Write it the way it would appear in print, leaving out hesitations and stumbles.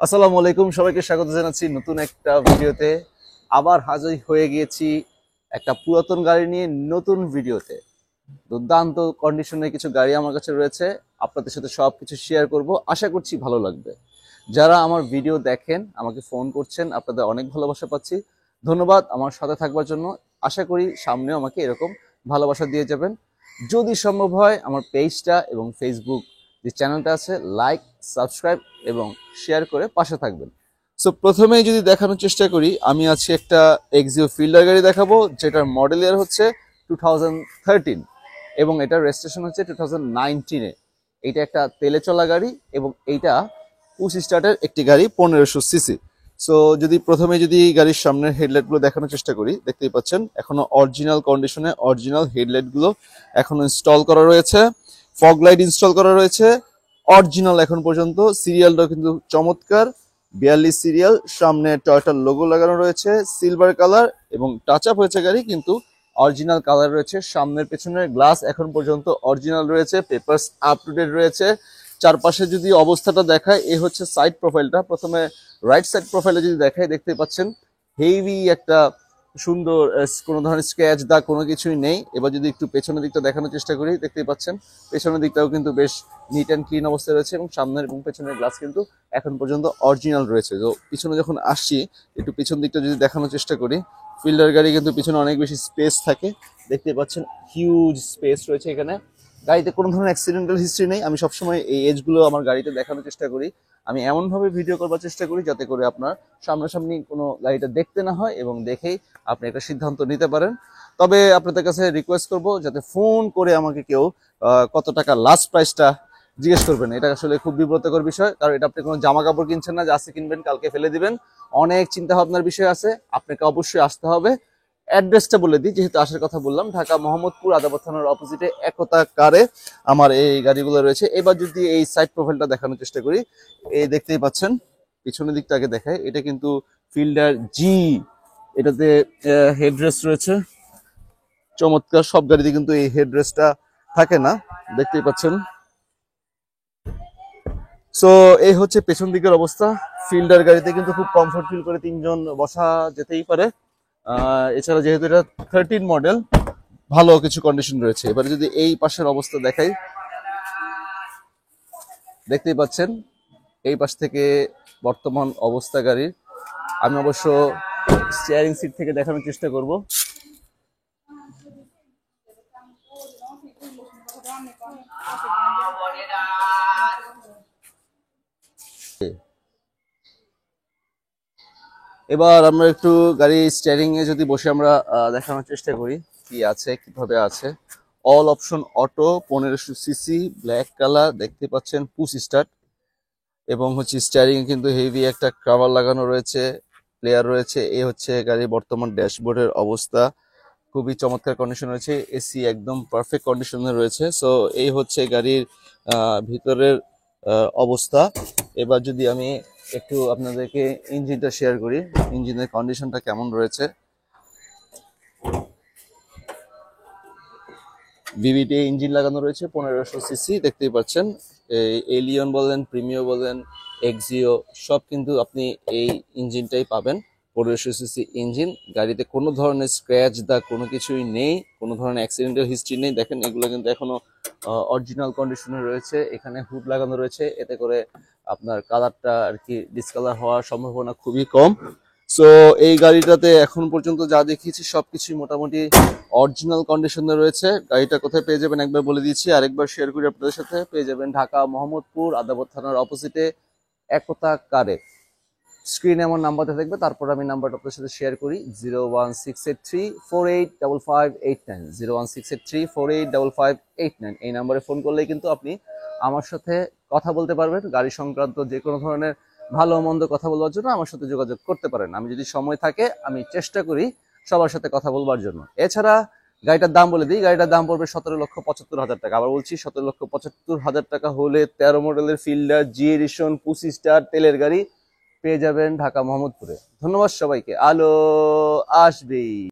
আসসালামু আলাইকুম, সবাইকে স্বাগত জানাচ্ছি নতুন একটা ভিডিওতে। আবার হাজির হয়ে গিয়েছি একটা পুরাতন গাড়ি নিয়ে নতুন ভিডিওতে। দুর্দান্ত কন্ডিশনের কিছু গাড়ি আমার কাছে রয়েছে, আপনাদের সাথে সবকিছু শেয়ার করব। আশা করছি ভালো লাগবে। যারা আমার ভিডিও দেখেন, আমাকে ফোন করছেন, আপনাদের অনেক ভালোবাসা পাচ্ছি। ধন্যবাদ আমার সাথে থাকবার জন্য। আশা করি সামনেও আমাকে এরকম ভালোবাসা দিয়ে যাবেন। যদি সম্ভব হয় আমার পেজটা এবং ফেসবুক যে চ্যানেলটা আছে লাইক, সাবস্ক্রাইব এবং শেয়ার করে পাশে থাকবেন। সো প্রথমেই যদি দেখানোর চেষ্টা করি, আমি আছি একটা এক্সিও ফিল্ডার গাড়ি দেখাবো, যেটার মডেল ইয়ার হচ্ছে 2013 এবং এটার রেজিস্ট্রেশন হচ্ছে 2019-এ। এইটা একটা তেলে চলা গাড়ি এবং এইটা পুশ স্টার্টের একটি গাড়ি, 1500 সিসি। সো যদি প্রথমে যদি গাড়ির সামনের হেডলাইট গুলো দেখানোর চেষ্টা করি, দেখতেই পাচ্ছেন এখনো অরিজিনাল কন্ডিশনে অরিজিনাল হেডলাইট গুলো এখনো ইনস্টল করা রয়েছে। ফগ লাইট ইনস্টল করা রয়েছে অরিজিনাল এখন পর্যন্ত। সিরিয়ালটাও কিন্তু চমৎকার, 42 সিরিয়াল। সামনে টয়োটার লোগো লাগানো রয়েছে সিলভার কালার এবং টাচ আপ হয়েছে গাড়ি, কিন্তু অরিজিনাল কালার রয়েছে। সামনের পেছনের গ্লাস এখন পর্যন্ত অরিজিনাল রয়েছে, পেপারস আপ টু ডেট রয়েছে। চারপাশে যদি অবস্থাটা দেখায়, এ হচ্ছে সাইড প্রোফাইলটা। প্রথমে রাইট সাইড প্রোফাইলে যদি দেখায়, দেখতে পাচ্ছেন হেভি একটা সুন্দর কোনো ধরনের স্ক্র্যাচ দাগ কোনো কিছুই নেই। এবার যদি একটু পেছনের দিকটা দেখানোর চেষ্টা করি, দেখতেই পাচ্ছেন পেছনের দিকটাও কিন্তু বেশ নিট অ্যান্ড ক্লিন অবস্থায় রয়েছে এবং সামনের এবং পেছনের গ্লাস কিন্তু এখন পর্যন্ত অরিজিনাল রয়েছে। তো পিছনে যখন আসছি, একটু পিছন দিকটা যদি দেখানোর চেষ্টা করি, ফিল্ডার গাড়ি কিন্তু পিছনে অনেক বেশি স্পেস থাকে, দেখতে পাচ্ছেন হিউজ স্পেস রয়েছে এখানে। গাড়িতে কোনো ধরনের অ্যাক্সিডেন্টাল হিস্ট্রি নেই। আমি সবসময় এই এজগুলো আমার গাড়িতে দেখানোর চেষ্টা করি। আমি এমনভাবে ভিডিও করবার চেষ্টা করি যাতে করে আপনার সামনাসামনি কোনো গাড়িটা দেখতে না হয় এবং দেখেই আপনি একটা সিদ্ধান্ত নিতে পারেন। তবে আপনাদের কাছে রিকোয়েস্ট করব যাতে ফোন করে আমাকে কেউ কত টাকা লাস্ট প্রাইসটা জিজ্ঞেস করবেন। এটা আসলে খুব বিব্রতকর বিষয়, কারণ এটা আপনি কোনো জামা কাপড় কিনছেন না যে আজকে কিনবেন কালকে ফেলে দিবেন। অনেক চিন্তা ভাবনার বিষয় আছে, আপনাকে অবশ্যই আসতে হবে। অ্যাড্রেসটা বলে দিই, যেহেতু আসার কথা বললাম, ঢাকা মোহাম্মদপুর আদাবর থানার অপোজিটে একতা কারে আমার এই গাড়িগুলো রয়েছে। এবার যদি এই সাইড প্রোফাইলটা দেখানোর চেষ্টা করি, এই দেখতেই পাচ্ছেন পিছনের দিকটা আগে দেখায়, এটা কিন্তু ফিল্ডার জি। এটাতে হেডরেস্ট রয়েছে চমৎকার। সব গাড়িতে কিন্তু এই হেডরেস্টটা থাকে না, দেখতেই পাচ্ছেন। সো এই হচ্ছে পেছন দিকের অবস্থা। ফিল্ডার গাড়িতে কিন্তু খুব কমফোর্ট ফিল করে তিনজন বসা যেতেই পারে। এছাড়া যেহেতু এটা 13 মডেল, ভালো কিছু কন্ডিশন রয়েছে। এবারে যদি এই পাশের অবস্থা দেখাই, দেখতেই পাচ্ছেন এই পাশ থেকে বর্তমান অবস্থা গাড়ির। আমি অবশ্য স্টিয়ারিং সিট থেকে দেখানোর চেষ্টা করব। এবার আমরা একটু গাড়ি স্টিয়ারিং এ যদি বসে আমরা দেখানোর চেষ্টা করি কি আছে, কিভাবে আছে। All option auto, 1500 CC, black colour, দেখতে পাচ্ছেন পুশ স্টার্ট। এবং হচ্ছে স্টিয়ারিং এ কিন্তু হেভি একটা কভার লাগানো রয়েছে, প্লেয়ার রয়েছে। এই হচ্ছে গাড়ির বর্তমান ড্যাশবোর্ডের অবস্থা, খুবই চমৎকার কন্ডিশন রয়েছে। এসি একদম পারফেক্ট কন্ডিশনে রয়েছে। সো এই হচ্ছে গাড়ির ভিতরের অবস্থা। এবার যদি আমি একটু আপনাদেরকে ইঞ্জিনটা শেয়ার করি, ইঞ্জিনের কন্ডিশনটা কেমন রয়েছে। ভিভিটি ইঞ্জিন লাগানো রয়েছে 1500 সিসি, দেখতেই পাচ্ছেন। এলিয়ন বলেন, প্রিমিও বলেন, এক্সিও, সব কিন্তু আপনি এই ইঞ্জিনটাই পাবেন। 1500 সিসি ইঞ্জিন। গাড়িতে কোনো ধরনের স্ক্র্যাচ দা কোনো কিছুই নেই, কোনো ধরনের অ্যাক্সিডেন্টাল হিস্ট্রি নেই। দেখেন এগুলো কিন্তু এখনো অরিজিনাল কন্ডিশনে রয়েছে। এখানে হুড লাগানো রয়েছে, এতে করে আপনার কালারটা আর কি ডিসকালার হওয়ার সম্ভাবনা খুবই কম। সো এই গাড়িটাতে এখন পর্যন্ত যা দেখিয়েছি সবকিছুই মোটামুটি অরিজিনাল কন্ডিশনে রয়েছে। গাড়িটা কোথায় পেয়ে যাবেন একবার বলে দিচ্ছি, আরেকবার শেয়ার করি আপনাদের সাথে। পেয়ে যাবেন ঢাকা মোহাম্মদপুর আদাবর থানার অপোজিটে একতা কারে। স্ক্রিনে আমার নাম্বারটা থাকবে, তারপর আমি নাম্বারটা আপনাদের সাথে শেয়ার করি। 01683485589, 01683485589। এই নাম্বারে ফোন করলেই কিন্তু আপনি আমার সাথে কথা বলতে পারবেন। গাড়ি সংক্রান্ত যে কোনো ধরনের ভালো মন্দ কথা বলবার জন্য আমার সাথে যোগাযোগ করতে পারেন। আমি যদি সময় থাকে আমি চেষ্টা করি সবার সাথে কথা বলবার জন্য। এছাড়া গাড়িটার দাম বলে দিই, গাড়িটার দাম পড়বে 17,75,000 টাকা। আবার বলছি 17,75,000 টাকা হলে 13 মডেলের ফিল্ডার জি এডিশন 25 স্টার তেলের গাড়ি পেয়ে যাবেন ঢাকা মোহাম্মদপুরে। ধন্যবাদ সবাইকে। আলো আসবেই।